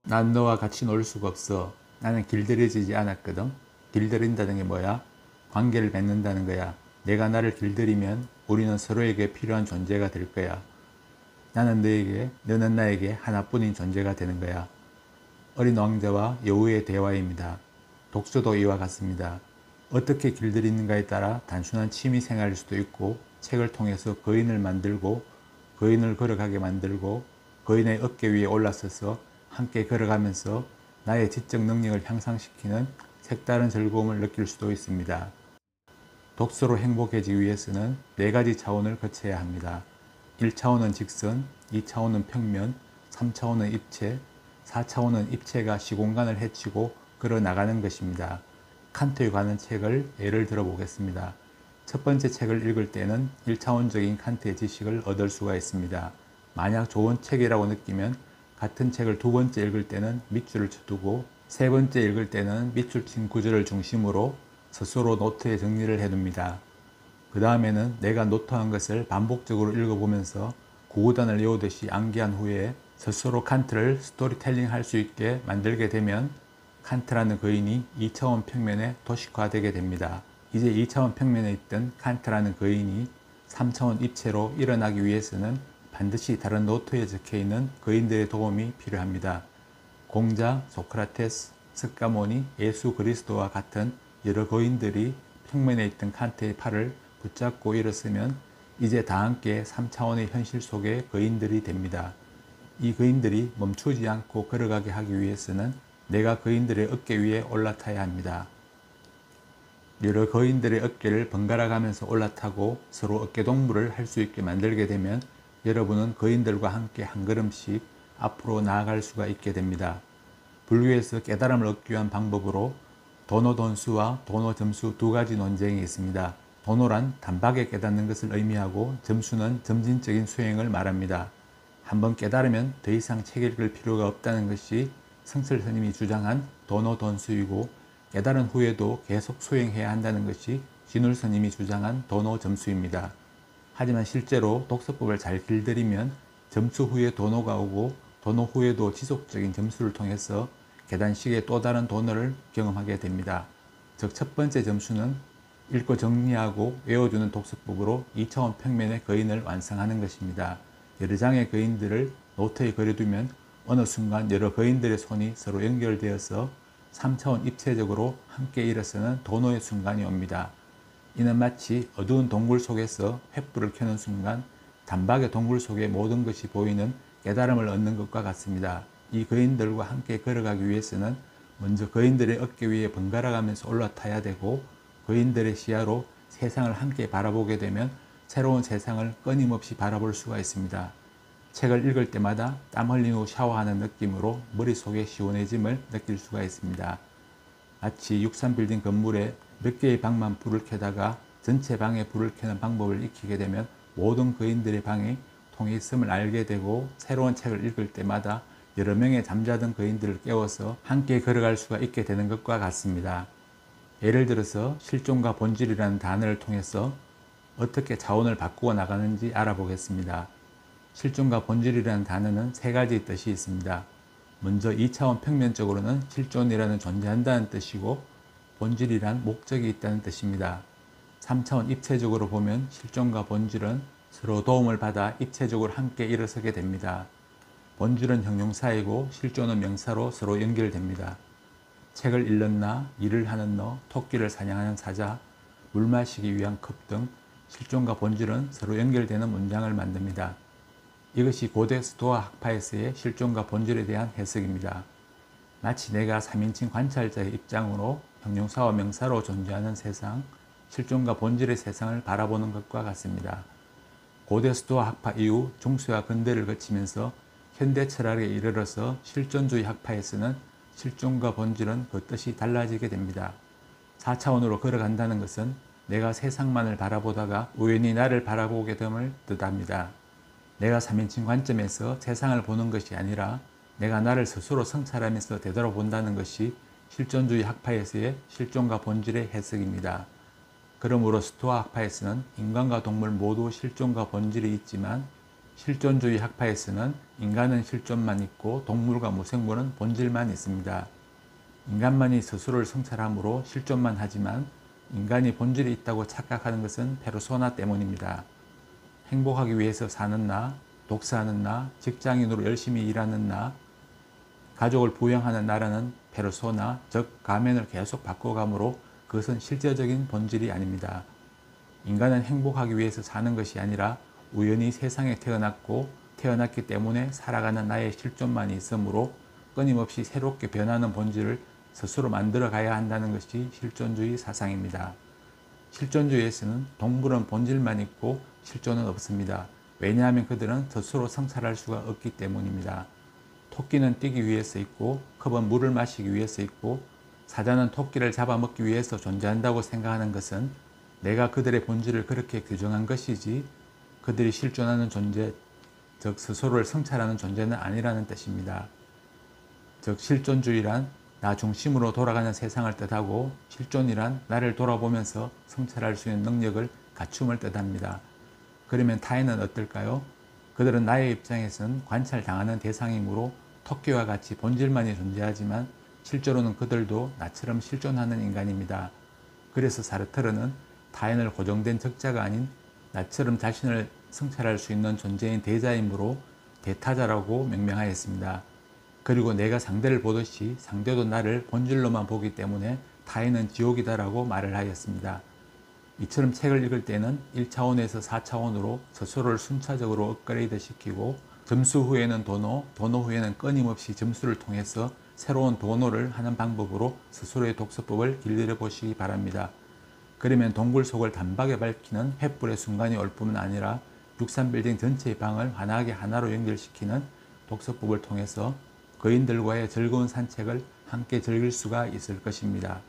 난 너와 같이 놀 수가 없어. 나는 길들여지지 않았거든. 길들인다는 게 뭐야? 관계를 맺는다는 거야. 내가 나를 길들이면 우리는 서로에게 필요한 존재가 될 거야. 나는 너에게, 너는 나에게 하나뿐인 존재가 되는 거야. 어린 왕자와 여우의 대화입니다. 독서도 이와 같습니다. 어떻게 길들이는가에 따라 단순한 취미 생활일 수도 있고, 책을 통해서 거인을 만들고, 거인을 걸어가게 만들고, 거인의 어깨 위에 올라서서 함께 걸어가면서 나의 지적 능력을 향상시키는 색다른 즐거움을 느낄 수도 있습니다. 독서로 행복해지기 위해서는 4가지 차원을 거쳐야 합니다. 1차원은 직선, 2차원은 평면, 3차원은 입체, 4차원은 입체가 시공간을 헤치고 걸어나가는 것입니다. 칸트에 관한 책을 예를 들어 보겠습니다. 첫 번째 책을 읽을 때는 1차원적인 칸트의 지식을 얻을 수가 있습니다. 만약 좋은 책이라고 느끼면 같은 책을 두 번째 읽을 때는 밑줄을 쳐두고 세 번째 읽을 때는 밑줄 친 구절을 중심으로 스스로 노트에 정리를 해둡니다. 그 다음에는 내가 노트한 것을 반복적으로 읽어보면서 구구단을 외우듯이 암기한 후에 스스로 칸트를 스토리텔링 할 수 있게 만들게 되면 칸트라는 거인이 2차원 평면에 도식화되게 됩니다. 이제 2차원 평면에 있던 칸트라는 거인이 3차원 입체로 일어나기 위해서는 반드시 다른 노트에 적혀있는 거인들의 도움이 필요합니다. 공자, 소크라테스, 스까모니, 예수 그리스도와 같은 여러 거인들이 평면에 있던 칸트의 팔을 붙잡고 일었으면 이제 다 함께 3차원의 현실 속의 거인들이 됩니다. 이 거인들이 멈추지 않고 걸어가게 하기 위해서는 내가 거인들의 어깨 위에 올라타야 합니다. 여러 거인들의 어깨를 번갈아 가면서 올라타고 서로 어깨동무를 할 수 있게 만들게 되면 여러분은 거인들과 함께 한 걸음씩 앞으로 나아갈 수가 있게 됩니다. 불교에서 깨달음을 얻기 위한 방법으로 도노돈수와 도노점수 2가지 논쟁이 있습니다. 도노란 단박에 깨닫는 것을 의미하고 점수는 점진적인 수행을 말합니다. 한번 깨달으면 더 이상 책 읽을 필요가 없다는 것이 성철 스님이 주장한 도노돈수이고 깨달은 후에도 계속 수행해야 한다는 것이 진울 스님이 주장한 도노점수입니다. 하지만 실제로 독서법을 잘 길들이면 점수 후에 도노가 오고 도노 후에도 지속적인 점수를 통해서 계단식의 또 다른 도노를 경험하게 됩니다. 즉 첫 번째 점수는 읽고 정리하고 외워주는 독서법으로 2차원 평면의 거인을 완성하는 것입니다. 여러 장의 거인들을 노트에 그려두면 어느 순간 여러 거인들의 손이 서로 연결되어서 3차원 입체적으로 함께 일어서는 도노의 순간이 옵니다. 이는 마치 어두운 동굴 속에서 횃불을 켜는 순간 단박에 동굴 속의 모든 것이 보이는 깨달음을 얻는 것과 같습니다. 이 거인들과 함께 걸어가기 위해서는 먼저 거인들의 어깨 위에 번갈아 가면서 올라타야 되고 거인들의 시야로 세상을 함께 바라보게 되면 새로운 세상을 끊임없이 바라볼 수가 있습니다. 책을 읽을 때마다 땀 흘린 후 샤워하는 느낌으로 머릿속의 시원해짐을 느낄 수가 있습니다. 마치 63빌딩 건물에 몇 개의 방만 불을 켜다가 전체 방에 불을 켜는 방법을 익히게 되면 모든 거인들의 방이 통해 있음을 알게 되고 새로운 책을 읽을 때마다 여러 명의 잠자던 거인들을 깨워서 함께 걸어갈 수가 있게 되는 것과 같습니다. 예를 들어서 실존과 본질이라는 단어를 통해서 어떻게 차원을 바꾸어 나가는지 알아보겠습니다. 실존과 본질이라는 단어는 3가지 뜻이 있습니다. 먼저 2차원 평면적으로는 실존이라는 존재한다는 뜻이고 본질이란 목적이 있다는 뜻입니다. 3차원 입체적으로 보면 실존과 본질은 서로 도움을 받아 입체적으로 함께 일어서게 됩니다. 본질은 형용사이고 실존은 명사로 서로 연결됩니다. 책을 읽는 나, 일을 하는 너, 토끼를 사냥하는 사자, 물 마시기 위한 컵 등 실존과 본질은 서로 연결되는 문장을 만듭니다. 이것이 고대 스토아 학파에서의 실존과 본질에 대한 해석입니다. 마치 내가 3인칭 관찰자의 입장으로 형용사와 명사로 존재하는 세상, 실존과 본질의 세상을 바라보는 것과 같습니다. 고대 스토아 학파 이후 중세와 근대를 거치면서 현대 철학에 이르러서 실존주의 학파에서는 실존과 본질은 그 뜻이 달라지게 됩니다. 4차원으로 걸어간다는 것은 내가 세상만을 바라보다가 우연히 나를 바라보게 됨을 뜻합니다. 내가 3인칭 관점에서 세상을 보는 것이 아니라 내가 나를 스스로 성찰하면서 되돌아본다는 것이 실존주의 학파에서의 실존과 본질의 해석입니다. 그러므로 스토아 학파에서는 인간과 동물 모두 실존과 본질이 있지만 실존주의 학파에서는 인간은 실존만 있고 동물과 무생물은 본질만 있습니다. 인간만이 스스로를 성찰함으로 실존만 하지만 인간이 본질이 있다고 착각하는 것은 페르소나 때문입니다. 행복하기 위해서 사는 나, 독서하는 나, 직장인으로 열심히 일하는 나, 가족을 부양하는 나라는 페르소나, 즉 가면을 계속 바꿔가므로 그것은 실제적인 본질이 아닙니다. 인간은 행복하기 위해서 사는 것이 아니라 우연히 세상에 태어났고 태어났기 때문에 살아가는 나의 실존만이 있으므로 끊임없이 새롭게 변하는 본질을 스스로 만들어 가야 한다는 것이 실존주의 사상입니다. 실존주의에서는 동물은 본질만 있고 실존은 없습니다. 왜냐하면 그들은 스스로 성찰할 수가 없기 때문입니다. 토끼는 뛰기 위해서 있고 컵은 물을 마시기 위해서 있고 사자는 토끼를 잡아먹기 위해서 존재한다고 생각하는 것은 내가 그들의 본질을 그렇게 규정한 것이지 그들이 실존하는 존재, 즉 스스로를 성찰하는 존재는 아니라는 뜻입니다. 즉 실존주의란 나 중심으로 돌아가는 세상을 뜻하고 실존이란 나를 돌아보면서 성찰할 수 있는 능력을 갖춤을 뜻합니다. 그러면 타인은 어떨까요? 그들은 나의 입장에선 관찰당하는 대상이므로 토끼와 같이 본질만이 존재하지만 실제로는 그들도 나처럼 실존하는 인간입니다. 그래서 사르트르는 타인을 고정된 적자가 아닌 나처럼 자신을 성찰할 수 있는 존재인 대자이므로 대타자라고 명명하였습니다. 그리고 내가 상대를 보듯이 상대도 나를 본질로만 보기 때문에 타인은 지옥이다라고 말을 하였습니다. 이처럼 책을 읽을 때는 1차원에서 4차원으로 스스로를 순차적으로 업그레이드 시키고 점수 후에는 도노, 도노 후에는 끊임없이 점수를 통해서 새로운 도노를 하는 방법으로 스스로의 독서법을 길들여 보시기 바랍니다. 그러면 동굴 속을 단박에 밝히는 횃불의 순간이 올 뿐만 아니라 63빌딩 전체의 방을 환하게 하나로 연결시키는 독서법을 통해서 거인들과의 즐거운 산책을 함께 즐길 수가 있을 것입니다.